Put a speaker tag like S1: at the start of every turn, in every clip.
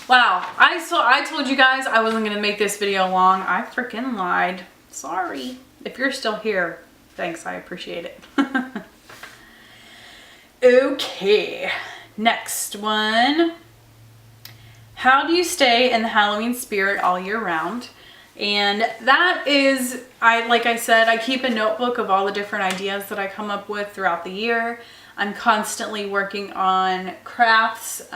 S1: Wow, I told you guys I wasn't gonna make this video long. I freaking lied. Sorry. If you're still here, thanks, I appreciate it. Okay, next one. How do you stay in the Halloween spirit all year round? And that is, like I said, I keep a notebook of all the different ideas that I come up with throughout the year. I'm constantly working on crafts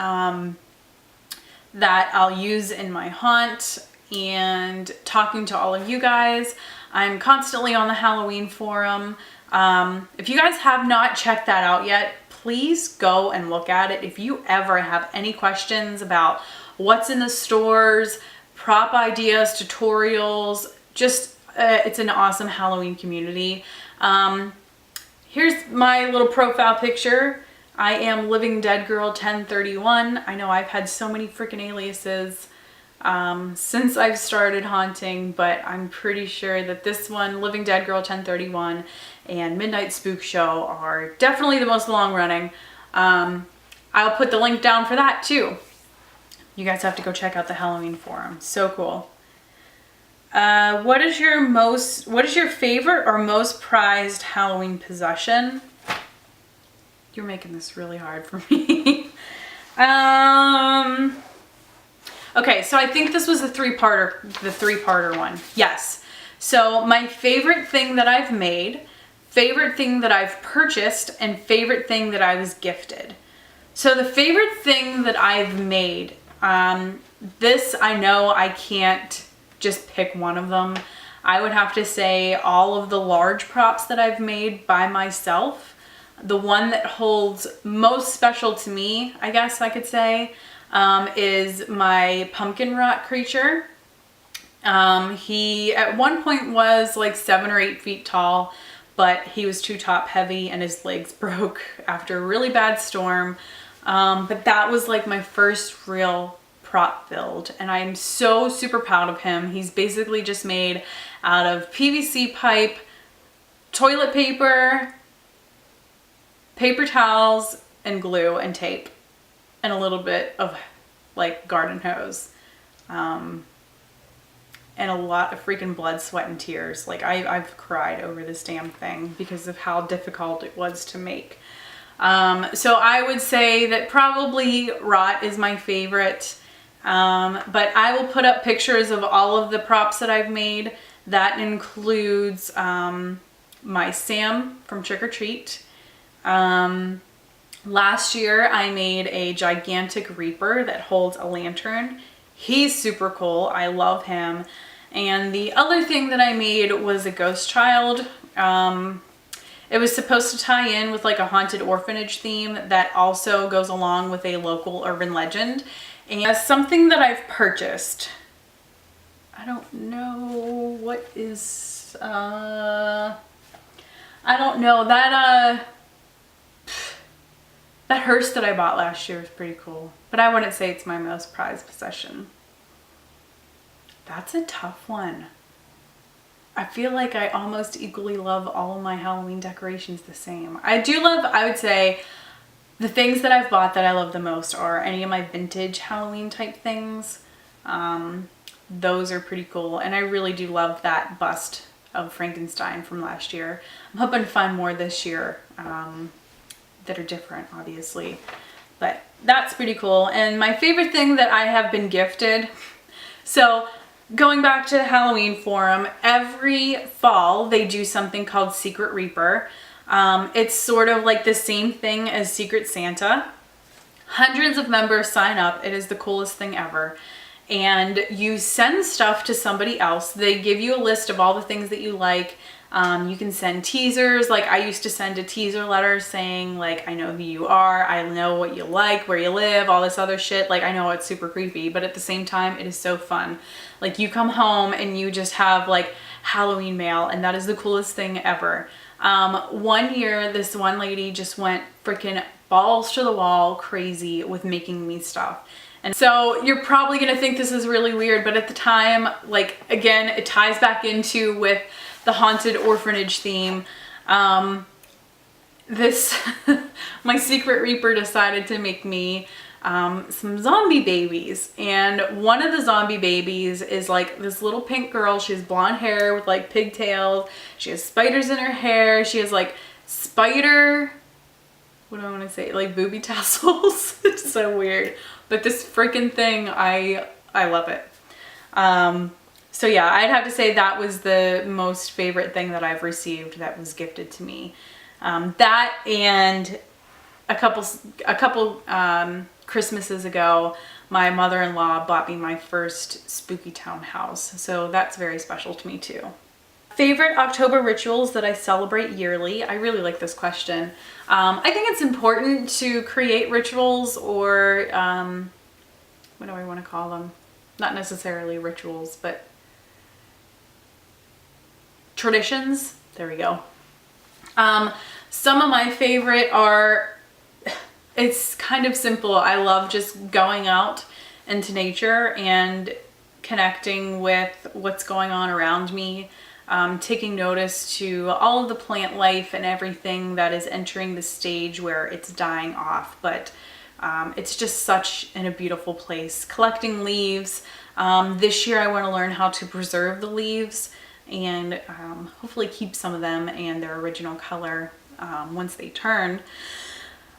S1: that I'll use in my haunt and talking to all of you guys. I'm constantly on the Halloween forum. If you guys have not checked that out yet, please go and look at it. If you ever have any questions about what's in the stores, prop ideas, tutorials, just it's an awesome Halloween community. Here's my little profile picture. I am Living Dead Girl 1031. I know I've had so many freaking aliases since I've started haunting, but I'm pretty sure that this one, Living Dead Girl 1031 and Midnite Spookshow, are definitely the most long running. I'll put the link down for that too. You guys have to go check out the Halloween forum. So cool. What is your favorite or most prized Halloween possession? You're making this really hard for me. Okay, so I think this was the three-parter one. Yes. So my favorite thing that I've made, favorite thing that I've purchased, and favorite thing that I was gifted. So the favorite thing that I've made, this I know I can't just pick one of them. I would have to say all of the large props that I've made by myself. The one that holds most special to me, I guess I could say, is my pumpkin rot creature. He at one point was like 7 or 8 feet tall, but he was too top heavy and his legs broke after a really bad storm. But that was like my first real prop build, and I'm so super proud of him. He's basically just made out of PVC pipe, toilet paper, paper towels, and glue and tape, and a little bit of like garden hose, and a lot of freaking blood, sweat, and tears. Like I've cried over this damn thing because of how difficult it was to make. So I would say that probably Rot is my favorite, but I will put up pictures of all of the props that I've made. That includes my Sam from Trick or Treat. Last year I made a gigantic Reaper that holds a lantern. He's super cool. I love him. And the other thing that I made was a ghost child. It was supposed to tie in with like a haunted orphanage theme that also goes along with a local urban legend. And something that I've purchased, I don't know what is, I don't know, that hearse that I bought last year was pretty cool, but I wouldn't say it's my most prized possession. That's a tough one. I feel like I almost equally love all of my Halloween decorations the same. I would say the things that I've bought that I love the most are any of my vintage Halloween type things. Those are pretty cool, and I really do love that bust of Frankenstein from last year. I'm hoping to find more this year that are different, obviously, but that's pretty cool. And my favorite thing that I have been gifted, so going back to the Halloween forum, every fall they do something called Secret Reaper. It's sort of like the same thing as Secret Santa. Hundreds of members sign up. It is the coolest thing ever. And you send stuff to somebody else. They give you a list of all the things that you like. You can send teasers. Like I used to send a teaser letter saying like, I know who you are, I know what you like, where you live, all this other shit. Like I know it's super creepy, but at the same time, it is so fun. Like you come home and you just have like Halloween mail, and that is the coolest thing ever. One year, this one lady just went freaking balls to the wall crazy with making me stuff. And so you're probably gonna think this is really weird, but at the time, like again, it ties back into with the haunted orphanage theme. My Secret Reaper decided to make me some zombie babies. And one of the zombie babies is like this little pink girl. She has blonde hair with like pigtails. She has spiders in her hair. She has like spider, what do I want to say? Like booby tassels. It's so weird. But this freaking thing, I love it. So yeah, I'd have to say that was the most favorite thing that I've received that was gifted to me. That and a couple Christmases ago, my mother-in-law bought me my first Spooky Town house. So that's very special to me too. Favorite October rituals that I celebrate yearly? I really like this question. I think it's important to create rituals, or what do I want to call them? Not necessarily rituals, but traditions. There we go. Some of my favorite are, it's kind of simple. I love just going out into nature and connecting with what's going on around me. Taking notice to all of the plant life and everything that is entering the stage where it's dying off. But it's just such a beautiful place. Collecting leaves. This year I want to learn how to preserve the leaves and hopefully keep some of them and their original color once they turn.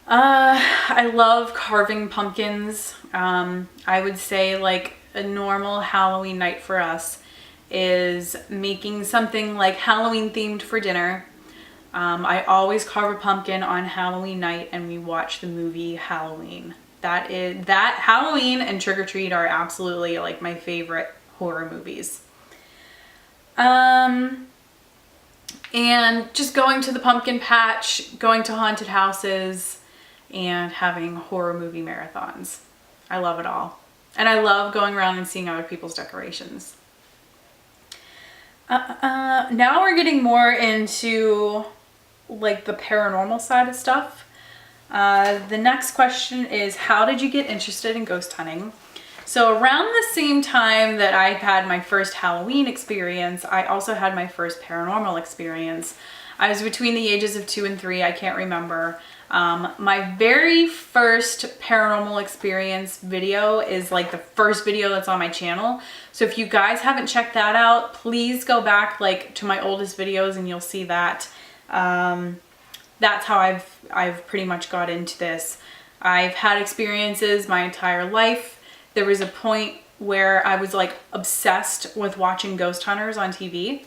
S1: I love carving pumpkins. I would say like a normal Halloween night for us is making something like Halloween themed for dinner. I always carve a pumpkin on Halloween night and we watch the movie Halloween. That Halloween and Trick or Treat are absolutely like my favorite horror movies. And just going to the pumpkin patch, going to haunted houses, and having horror movie marathons. I love it all. And I love going around and seeing other people's decorations. Now we're getting more into like the paranormal side of stuff. The next question is, how did you get interested in ghost hunting? So around the same time that I had my first Halloween experience, I also had my first paranormal experience. I was between the ages of 2 and 3, I can't remember. My very first paranormal experience video is like the first video that's on my channel. So if you guys haven't checked that out, please go back like to my oldest videos and you'll see that. That's how I've pretty much got into this. I've had experiences my entire life. There was a point where I was like obsessed with watching ghost hunters on TV,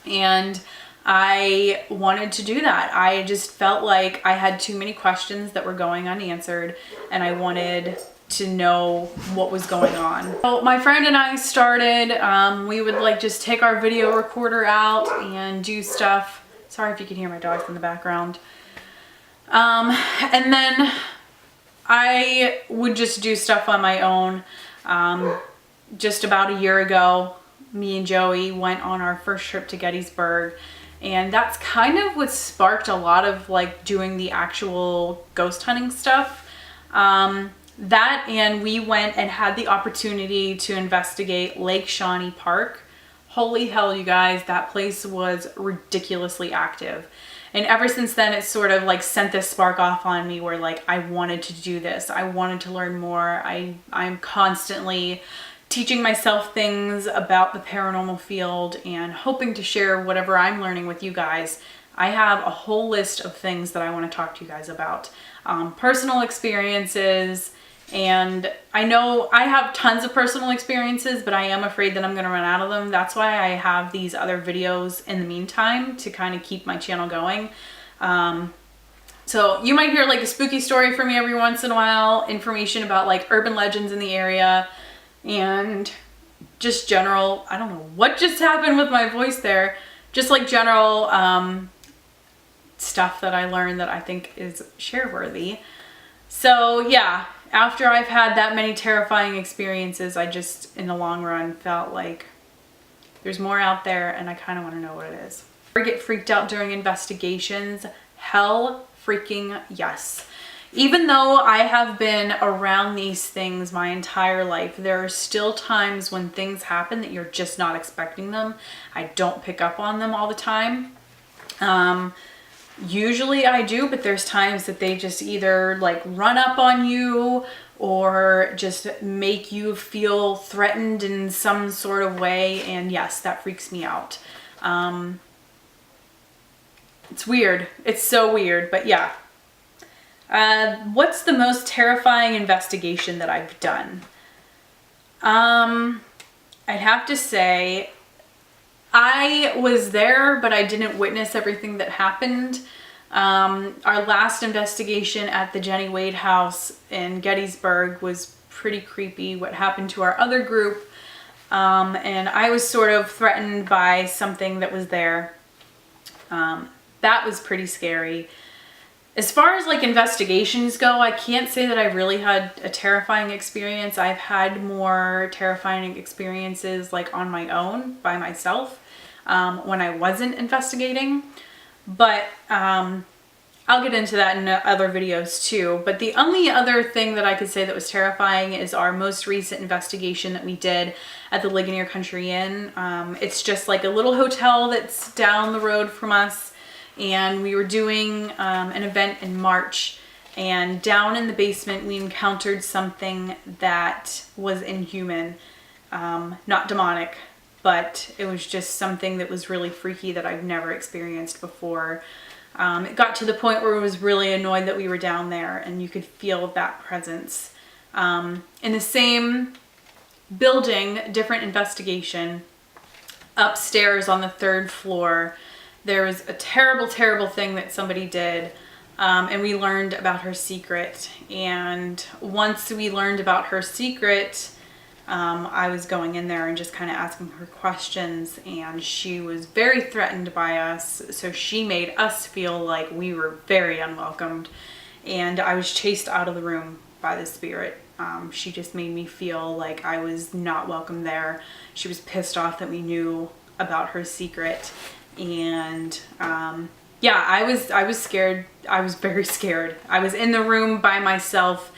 S1: and I wanted to do that. I just felt like I had too many questions that were going unanswered and I wanted to know what was going on. So my friend and I started, we would like just take our video recorder out and do stuff. Sorry if you can hear my dogs in the background. And then I would just do stuff on my own. Just about a year ago, me and Joey went on our first trip to Gettysburg. And that's kind of what sparked a lot of like doing the actual ghost hunting stuff. That, and we went and had the opportunity to investigate Lake Shawnee Park. Holy hell, you guys, that place was ridiculously active. And ever since then, it sort of like sent this spark off on me where like I wanted to do this. I wanted to learn more. I'm constantly teaching myself things about the paranormal field and hoping to share whatever I'm learning with you guys. I have a whole list of things that I want to talk to you guys about. Personal experiences, and I know I have tons of personal experiences, but I am afraid that I'm going to run out of them. That's why I have these other videos in the meantime to kind of keep my channel going. So you might hear like a spooky story from me every once in a while, information about like urban legends in the area, and just general, I don't know what just happened with my voice there, just like general stuff that I learned that I think is share-worthy. So yeah, after I've had that many terrifying experiences, I just in the long run felt like there's more out there and I kind of want to know what it is. Ever get freaked out during investigations? Hell freaking yes. Even though I have been around these things my entire life, there are still times when things happen that you're just not expecting them. I don't pick up on them all the time. Usually I do, but there's times that they just either like run up on you or just make you feel threatened in some sort of way. And yes, that freaks me out. It's weird. It's so weird, but yeah. What's the most terrifying investigation that I've done? I'd have to say I was there, but I didn't witness everything that happened. Our last investigation at the Jenny Wade house in Gettysburg was pretty creepy. What happened to our other group, and I was sort of threatened by something that was there. That was pretty scary. As far as like investigations go, I can't say that I really had a terrifying experience. I've had more terrifying experiences like on my own, by myself, when I wasn't investigating. But I'll get into that in other videos too. But the only other thing that I could say that was terrifying is our most recent investigation that we did at the Ligonier Country Inn. It's just like a little hotel that's down the road from us. And we were doing an event in March, and down in the basement we encountered something that was inhuman, not demonic, but it was just something that was really freaky that I've never experienced before. It got to the point where I was really annoyed that we were down there, and you could feel that presence. In the same building, different investigation, upstairs on the 3rd floor, there was a terrible, terrible thing that somebody did, and we learned about her secret. And once we learned about her secret, I was going in there and just kind of asking her questions, and she was very threatened by us, so she made us feel like we were very unwelcomed, and I was chased out of the room by the spirit. She just made me feel like I was not welcome there. She was pissed off that we knew about her secret. And yeah, I was scared. I was very scared. I was in the room by myself,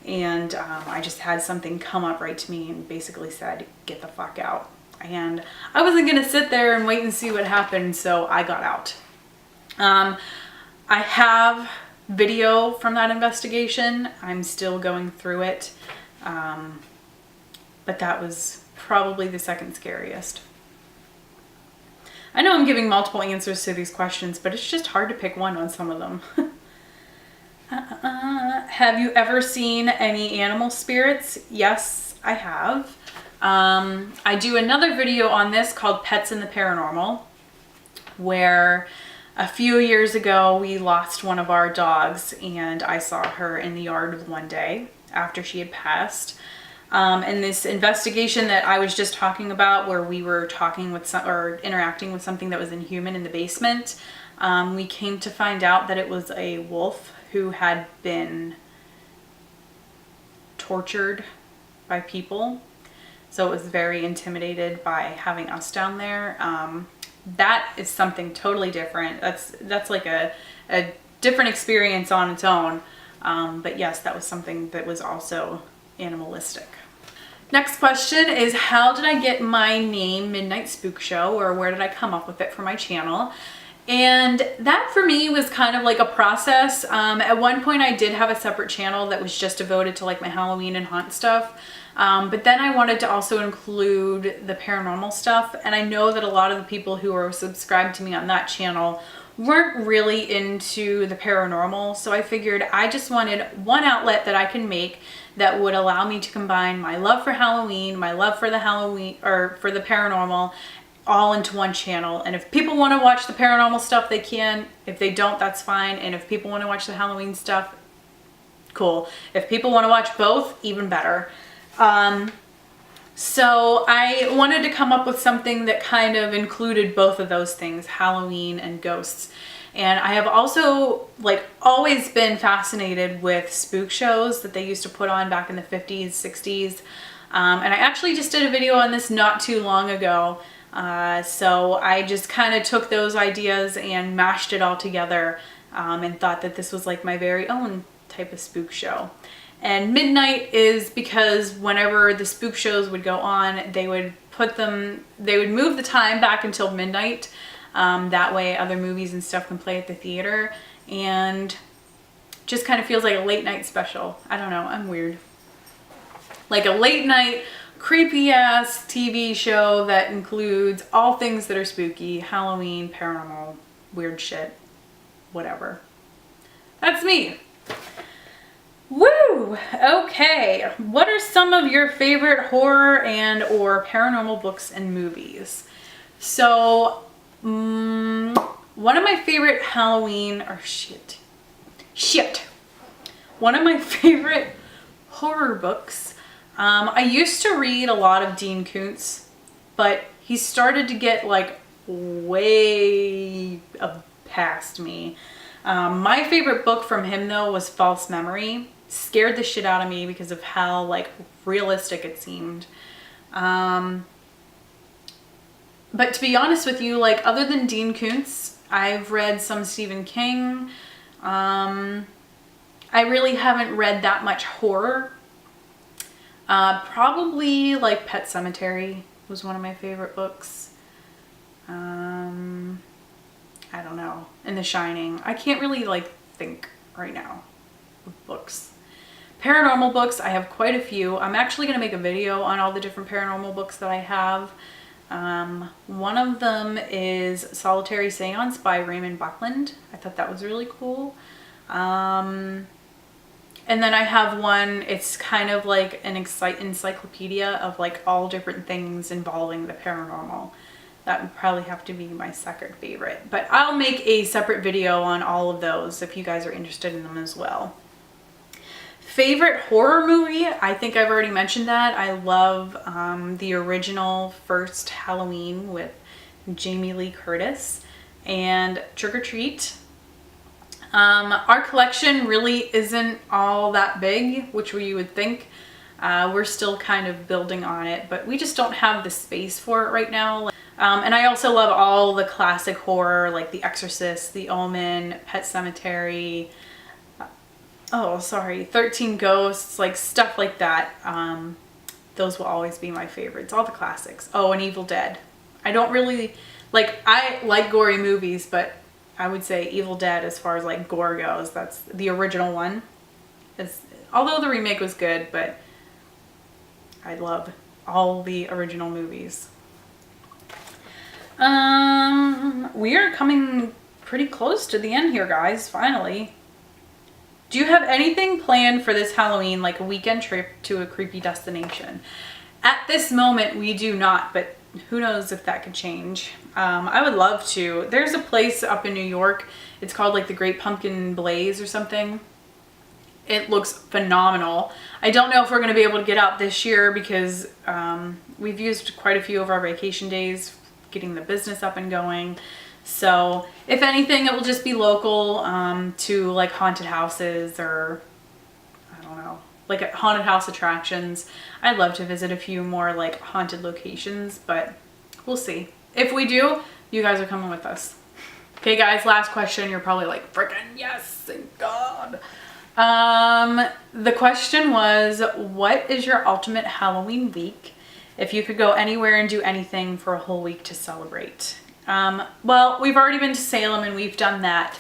S1: and I just had something come up right to me and basically said, "Get the fuck out." And I wasn't gonna sit there and wait and see what happened, so I got out. I have video from that investigation. I'm still going through it, but that was probably the second scariest. I know I'm giving multiple answers to these questions, but it's just hard to pick one on some of them. Have you ever seen any animal spirits? Yes, I have. I do another video on this called Pets in the Paranormal, where a few years ago we lost one of our dogs, and I saw her in the yard one day after she had passed. And this investigation that I was just talking about, where we were talking with or interacting with something that was inhuman in the basement, we came to find out that it was a wolf who had been tortured by people. So it was very intimidated by having us down there. That is something totally different. That's like a different experience on its own. But yes, that was something that was also animalistic. Next question is, how did I get my name Midnite Spookshow, or where did I come up with it for my channel? And that for me was kind of like a process. At one point I did have a separate channel that was just devoted to like my Halloween and haunt stuff. But then I wanted to also include the paranormal stuff. And I know that a lot of the people who are subscribed to me on that channel weren't really into the paranormal. So I figured I just wanted one outlet that I can make that would allow me to combine my love for Halloween, my love for the Halloween, or for the paranormal, all into one channel. And if people want to watch the paranormal stuff, they can. If they don't, that's fine. And if people want to watch the Halloween stuff, cool. If people want to watch both, even better. So I wanted to come up with something that kind of included both of those things, Halloween and ghosts. And I have also like always been fascinated with spook shows that they used to put on back in the 50s, 60s. And I actually just did a video on this not too long ago. So I just kind of took those ideas and mashed it all together, and thought that this was like my very own type of spook show. And midnight is because whenever the spook shows would go on, they would move the time back until midnight. That way other movies and stuff can play at the theater, and just kind of feels like a late night special. I don't know, I'm weird. like a late night creepy ass TV show that includes all things that are spooky, Halloween, paranormal, weird shit, whatever. That's me. Woo! Okay, what are some of your favorite horror and or paranormal books and movies? So, one of my favorite Halloween, one of my favorite horror books. I used to read a lot of Dean Koontz, but he started to get like way past me. My favorite book from him though was False Memory. Scared the shit out of me because of how like realistic it seemed. But to be honest with you, like other than Dean Koontz, I've read some Stephen King. I really haven't read that much horror. Probably like Pet Sematary was one of my favorite books. I don't know. And The Shining. I can't really like think right now of books. Paranormal books, I have quite a few. I'm actually going to make a video on all the different paranormal books that I have. One of them is Solitary Seance by Raymond Buckland. I thought that was really cool. And then I have one, it's kind of like an encyclopedia of like all different things involving the paranormal. That would probably have to be my second favorite. But I'll make a separate video on all of those if you guys are interested in them as well. Favorite horror movie? I think I've already mentioned that. I love the original first Halloween with Jamie Lee Curtis and Trick or Treat. Our collection really isn't all that big, which you would think. We're still kind of building on it, but we just don't have the space for it right now. And I also love all the classic horror like The Exorcist, The Omen, Pet Sematary, 13 Ghosts, like stuff like that. Those will always be my favorites, all the classics. Oh, and Evil Dead. I don't really, I like gory movies, but I would say Evil Dead as far as like gore goes, that's the original one. Although the remake was good, but I love all the original movies. We are coming pretty close to the end here, guys, finally. Do you have anything planned for this Halloween, like a weekend trip to a creepy destination? At this moment, we do not, but who knows if that could change. I would love to. There's a place up in New York. It's called like the Great Pumpkin Blaze or something. It looks phenomenal. I don't know if we're going to be able to get out this year because we've used quite a few of our vacation days getting the business up and going. So if anything, it will just be local to like haunted houses or I don't know, like haunted house attractions. I'd love to visit a few more like haunted locations, but we'll see. If we do, you guys are coming with us. Okay guys, last question. You're probably like, freaking yes, thank God. The question was, what is your ultimate Halloween week if you could go anywhere and do anything for a whole week to celebrate? Well, we've already been to Salem and we've done that.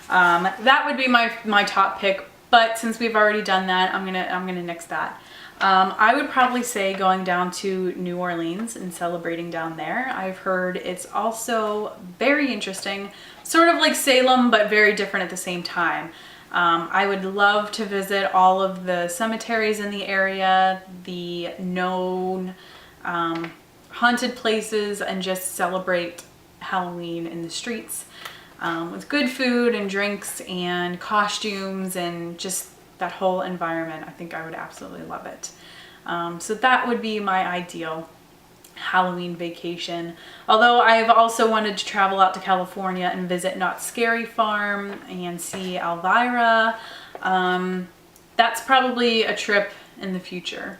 S1: That would be my top pick, but since we've already done that, I'm gonna nix that. I would probably say going down to New Orleans and celebrating down there. I've heard it's also very interesting, sort of like Salem, but very different at the same time. I would love to visit all of the cemeteries in the area, the known haunted places, and just celebrate Halloween in the streets with good food and drinks and costumes and just that whole environment. I think I would absolutely love it. So that would be my ideal Halloween vacation. Although I've also wanted to travel out to California and visit Knott's Scary Farm and see Elvira. That's probably a trip in the future.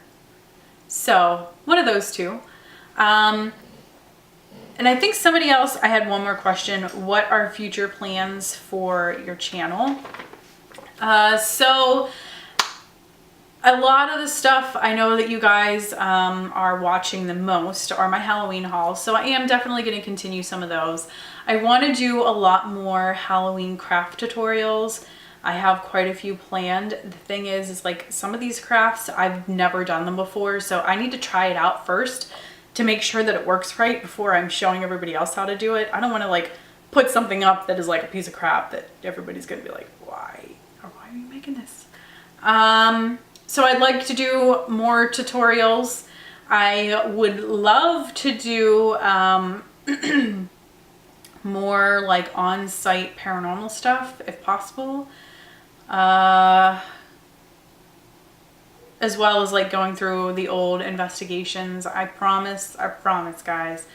S1: So one of those two. And I think somebody else, I had one more question. What are future plans for your channel? So a lot of the stuff I know that you guys are watching the most are my Halloween hauls. So I am definitely going to continue some of those. I want to do a lot more Halloween craft tutorials. I have quite a few planned. The thing is like some of these crafts, I've never done them before, so I need to try it out first to make sure that it works right before I'm showing everybody else how to do it. I don't want to like put something up that is like a piece of crap that everybody's gonna be like, why are you making this? So I'd like to do more tutorials. I would love to do more like on-site paranormal stuff if possible. As well as like going through the old investigations. I promise guys.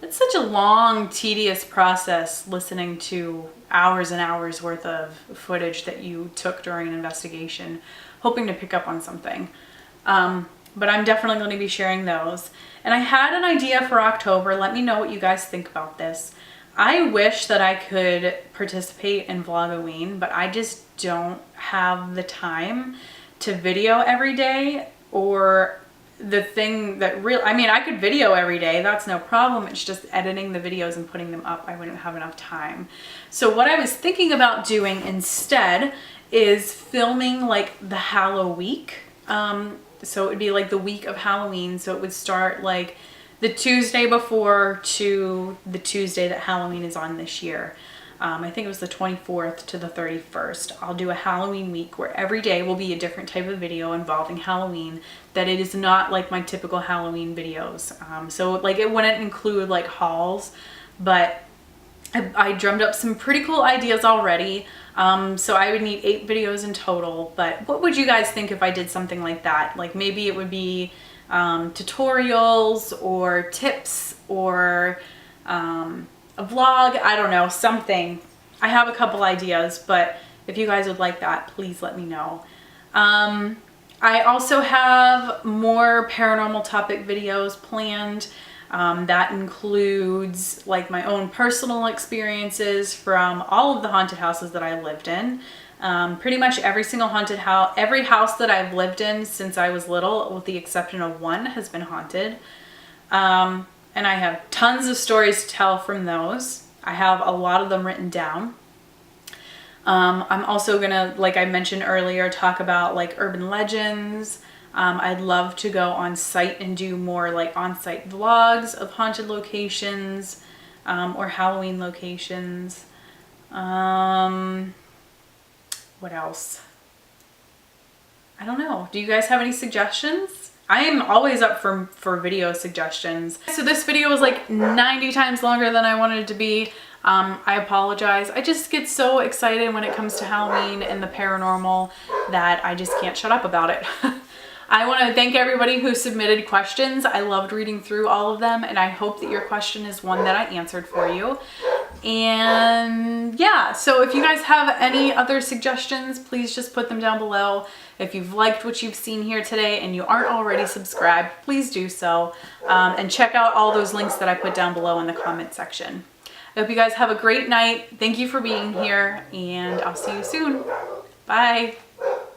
S1: It's such a long, tedious process listening to hours and hours worth of footage that you took during an investigation, hoping to pick up on something. But I'm definitely going to be sharing those. And I had an idea for October. Let me know what you guys think about this. I wish that I could participate in Vlogoween, but I just don't have the time to video every day, or the thing that I mean, I could video every day, that's no problem. It's just editing the videos and putting them up. I wouldn't have enough time. So what I was thinking about doing instead is filming like the Halloween. So it would be like the week of Halloween. So it would start like the Tuesday before to the Tuesday that Halloween is on this year. I think it was the 24th to the 31st. I'll do a Halloween week where every day will be a different type of video involving Halloween, that it is not like my typical Halloween videos. So like it wouldn't include like hauls, but I drummed up some pretty cool ideas already. So I would need 8 videos in total, but what would you guys think if I did something like that? Like maybe it would be tutorials or tips or a vlog, I don't know, something. I have a couple ideas, but if you guys would like that, please let me know. I also have more paranormal topic videos planned. That includes like my own personal experiences from all of the haunted houses that I lived in. Pretty much every single haunted house, every house that I've lived in since I was little, with the exception of one, has been haunted. And I have tons of stories to tell from those. I have a lot of them written down. I'm also gonna, like I mentioned earlier, talk about like urban legends. I'd love to go on site and do more like on-site vlogs of haunted locations or Halloween locations. What else? I don't know. Do you guys have any suggestions? I am always up for video suggestions. So this video was like 90 times longer than I wanted it to be. I apologize. I just get so excited when it comes to Halloween and the paranormal that I just can't shut up about it. I want to thank everybody who submitted questions. I loved reading through all of them, and I hope that your question is one that I answered for you. And yeah, so if you guys have any other suggestions, please just put them down below. If you've liked what you've seen here today and you aren't already subscribed, please do so. And check out all those links that I put down below in the comment section. I hope you guys have a great night. Thank you for being here, and I'll see you soon. Bye.